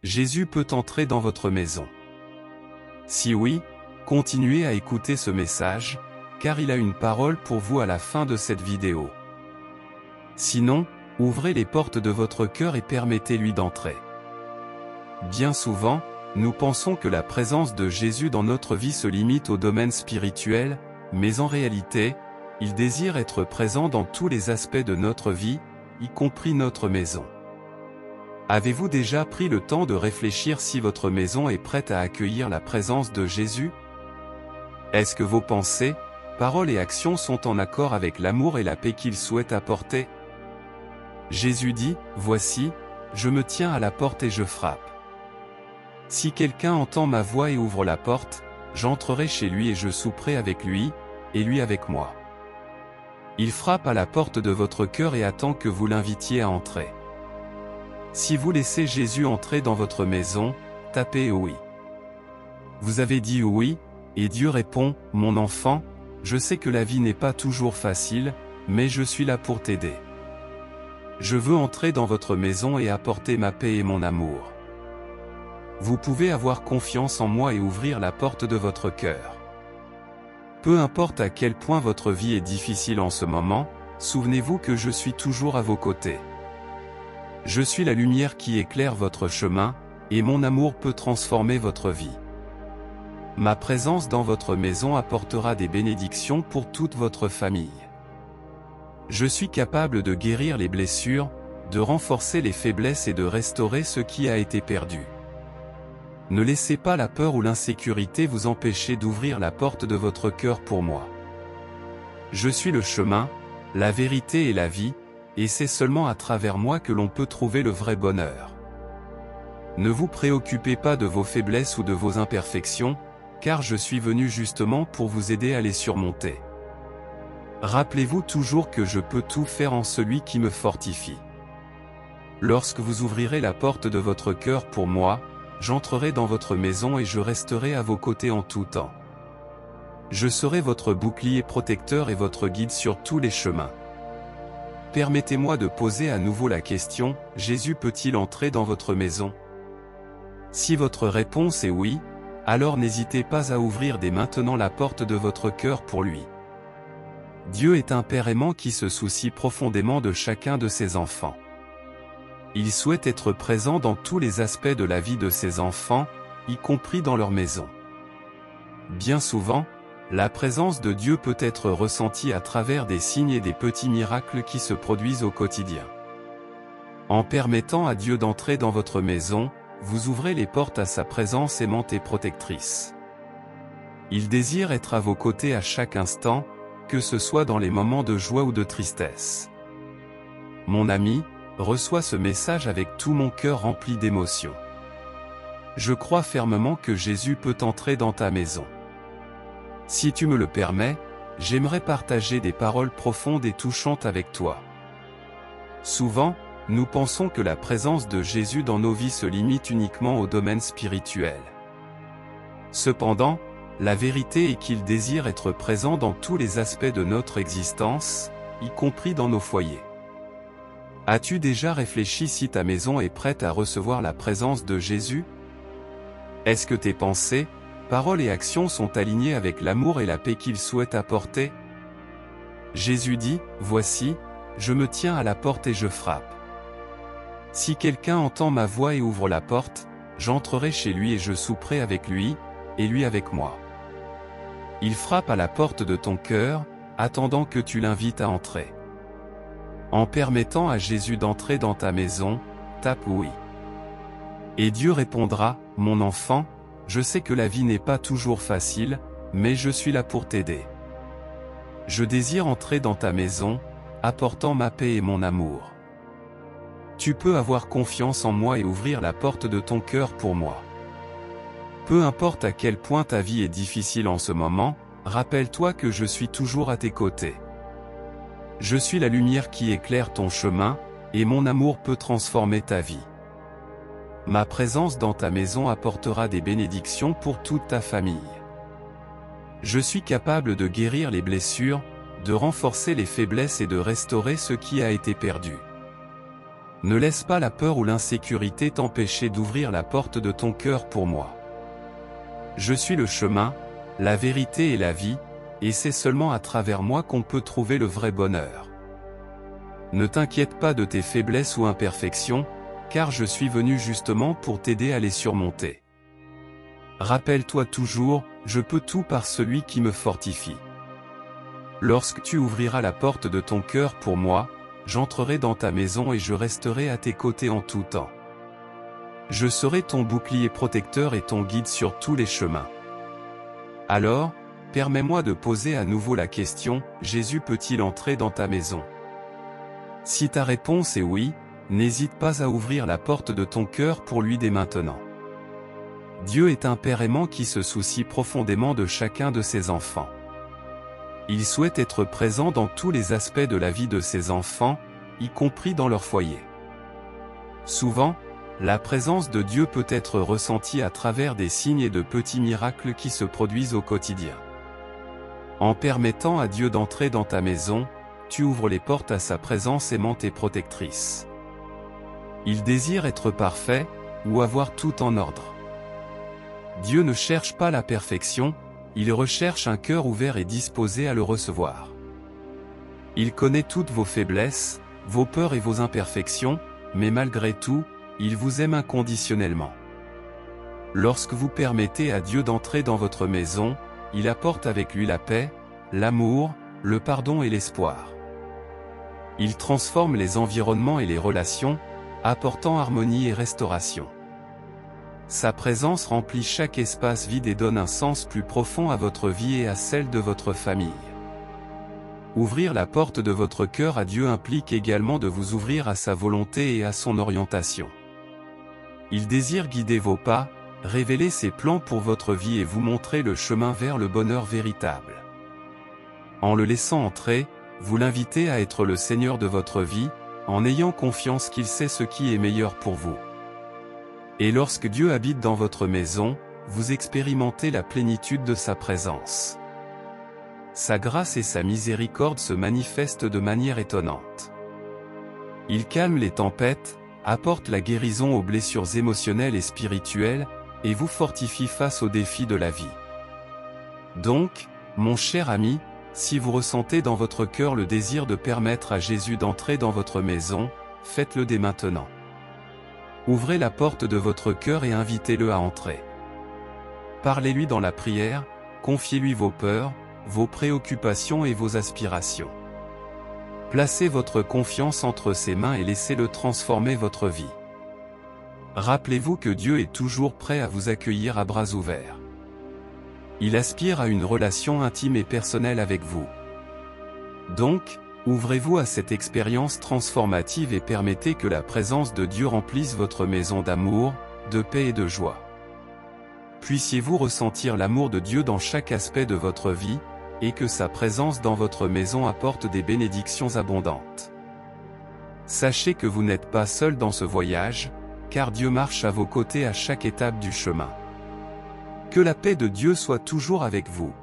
Jésus peut entrer dans votre maison. Si oui, continuez à écouter ce message, car il a une parole pour vous à la fin de cette vidéo. Sinon, ouvrez les portes de votre cœur et permettez-lui d'entrer. Bien souvent, nous pensons que la présence de Jésus dans notre vie se limite au domaine spirituel, mais en réalité, il désire être présent dans tous les aspects de notre vie, y compris notre maison. Avez-vous déjà pris le temps de réfléchir si votre maison est prête à accueillir la présence de Jésus? Est-ce que vos pensées, paroles et actions sont en accord avec l'amour et la paix qu'il souhaite apporter? Jésus dit, « Voici, je me tiens à la porte et je frappe. Si quelqu'un entend ma voix et ouvre la porte, j'entrerai chez lui et je souperai avec lui, et lui avec moi. » Il frappe à la porte de votre cœur et attend que vous l'invitiez à entrer. Si vous laissez Jésus entrer dans votre maison, tapez oui. Vous avez dit oui, et Dieu répond, « Mon enfant, je sais que la vie n'est pas toujours facile, mais je suis là pour t'aider. Je veux entrer dans votre maison et apporter ma paix et mon amour. Vous pouvez avoir confiance en moi et ouvrir la porte de votre cœur. Peu importe à quel point votre vie est difficile en ce moment, souvenez-vous que je suis toujours à vos côtés. Je suis la lumière qui éclaire votre chemin, et mon amour peut transformer votre vie. Ma présence dans votre maison apportera des bénédictions pour toute votre famille. Je suis capable de guérir les blessures, de renforcer les faiblesses et de restaurer ce qui a été perdu. Ne laissez pas la peur ou l'insécurité vous empêcher d'ouvrir la porte de votre cœur pour moi. Je suis le chemin, la vérité et la vie, et c'est seulement à travers moi que l'on peut trouver le vrai bonheur. Ne vous préoccupez pas de vos faiblesses ou de vos imperfections, car je suis venu justement pour vous aider à les surmonter. Rappelez-vous toujours que je peux tout faire en celui qui me fortifie. Lorsque vous ouvrirez la porte de votre cœur pour moi, j'entrerai dans votre maison et je resterai à vos côtés en tout temps. Je serai votre bouclier protecteur et votre guide sur tous les chemins. Permettez-moi de poser à nouveau la question, Jésus peut-il entrer dans votre maison? Si votre réponse est oui, alors n'hésitez pas à ouvrir dès maintenant la porte de votre cœur pour lui. Dieu est un Père aimant qui se soucie profondément de chacun de ses enfants. Il souhaite être présent dans tous les aspects de la vie de ses enfants, y compris dans leur maison. Bien souvent, la présence de Dieu peut être ressentie à travers des signes et des petits miracles qui se produisent au quotidien. En permettant à Dieu d'entrer dans votre maison, vous ouvrez les portes à sa présence aimante et protectrice. Il désire être à vos côtés à chaque instant, que ce soit dans les moments de joie ou de tristesse. Mon ami, reçois ce message avec tout mon cœur rempli d'émotion. Je crois fermement que Jésus peut entrer dans ta maison. Si tu me le permets, j'aimerais partager des paroles profondes et touchantes avec toi. Souvent, nous pensons que la présence de Jésus dans nos vies se limite uniquement au domaine spirituel. Cependant, la vérité est qu'il désire être présent dans tous les aspects de notre existence, y compris dans nos foyers. As-tu déjà réfléchi si ta maison est prête à recevoir la présence de Jésus? Est-ce que tes pensées, paroles et actions sont alignées avec l'amour et la paix qu'il souhaite apporter? Jésus dit, « Voici, je me tiens à la porte et je frappe. Si quelqu'un entend ma voix et ouvre la porte, j'entrerai chez lui et je souperai avec lui, et lui avec moi. » Il frappe à la porte de ton cœur, attendant que tu l'invites à entrer. En permettant à Jésus d'entrer dans ta maison, tape oui. Et Dieu répondra, « Mon enfant, je sais que la vie n'est pas toujours facile, mais je suis là pour t'aider. Je désire entrer dans ta maison, apportant ma paix et mon amour. Tu peux avoir confiance en moi et ouvrir la porte de ton cœur pour moi. Peu importe à quel point ta vie est difficile en ce moment, rappelle-toi que je suis toujours à tes côtés. Je suis la lumière qui éclaire ton chemin, et mon amour peut transformer ta vie. Ma présence dans ta maison apportera des bénédictions pour toute ta famille. Je suis capable de guérir les blessures, de renforcer les faiblesses et de restaurer ce qui a été perdu. Ne laisse pas la peur ou l'insécurité t'empêcher d'ouvrir la porte de ton cœur pour moi. Je suis le chemin, la vérité et la vie, et c'est seulement à travers moi qu'on peut trouver le vrai bonheur. Ne t'inquiète pas de tes faiblesses ou imperfections, car je suis venu justement pour t'aider à les surmonter. Rappelle-toi toujours, je peux tout par celui qui me fortifie. Lorsque tu ouvriras la porte de ton cœur pour moi, j'entrerai dans ta maison et je resterai à tes côtés en tout temps. Je serai ton bouclier protecteur et ton guide sur tous les chemins. Alors, permets-moi de poser à nouveau la question, Jésus peut-il entrer dans ta maison? Si ta réponse est oui, n'hésite pas à ouvrir la porte de ton cœur pour lui dès maintenant. Dieu est un Père aimant qui se soucie profondément de chacun de ses enfants. Il souhaite être présent dans tous les aspects de la vie de ses enfants, y compris dans leur foyer. Souvent, la présence de Dieu peut être ressentie à travers des signes et de petits miracles qui se produisent au quotidien. En permettant à Dieu d'entrer dans ta maison, tu ouvres les portes à sa présence aimante et protectrice. Il désire être parfait, ou avoir tout en ordre. Dieu ne cherche pas la perfection, il recherche un cœur ouvert et disposé à le recevoir. Il connaît toutes vos faiblesses, vos peurs et vos imperfections, mais malgré tout, il vous aime inconditionnellement. Lorsque vous permettez à Dieu d'entrer dans votre maison, il apporte avec lui la paix, l'amour, le pardon et l'espoir. Il transforme les environnements et les relations, apportant harmonie et restauration. Sa présence remplit chaque espace vide et donne un sens plus profond à votre vie et à celle de votre famille. Ouvrir la porte de votre cœur à Dieu implique également de vous ouvrir à sa volonté et à son orientation. Il désire guider vos pas, révéler ses plans pour votre vie et vous montrer le chemin vers le bonheur véritable. En le laissant entrer, vous l'invitez à être le Seigneur de votre vie, en ayant confiance qu'il sait ce qui est meilleur pour vous. Et lorsque Dieu habite dans votre maison, vous expérimentez la plénitude de sa présence. Sa grâce et sa miséricorde se manifestent de manière étonnante. Il calme les tempêtes, apporte la guérison aux blessures émotionnelles et spirituelles, et vous fortifie face aux défis de la vie. Donc, mon cher ami, si vous ressentez dans votre cœur le désir de permettre à Jésus d'entrer dans votre maison, faites-le dès maintenant. Ouvrez la porte de votre cœur et invitez-le à entrer. Parlez-lui dans la prière, confiez-lui vos peurs, vos préoccupations et vos aspirations. Placez votre confiance entre ses mains et laissez-le transformer votre vie. Rappelez-vous que Dieu est toujours prêt à vous accueillir à bras ouverts. Il aspire à une relation intime et personnelle avec vous. Donc, ouvrez-vous à cette expérience transformative et permettez que la présence de Dieu remplisse votre maison d'amour, de paix et de joie. Puissiez-vous ressentir l'amour de Dieu dans chaque aspect de votre vie, et que sa présence dans votre maison apporte des bénédictions abondantes. Sachez que vous n'êtes pas seul dans ce voyage, car Dieu marche à vos côtés à chaque étape du chemin. Que la paix de Dieu soit toujours avec vous.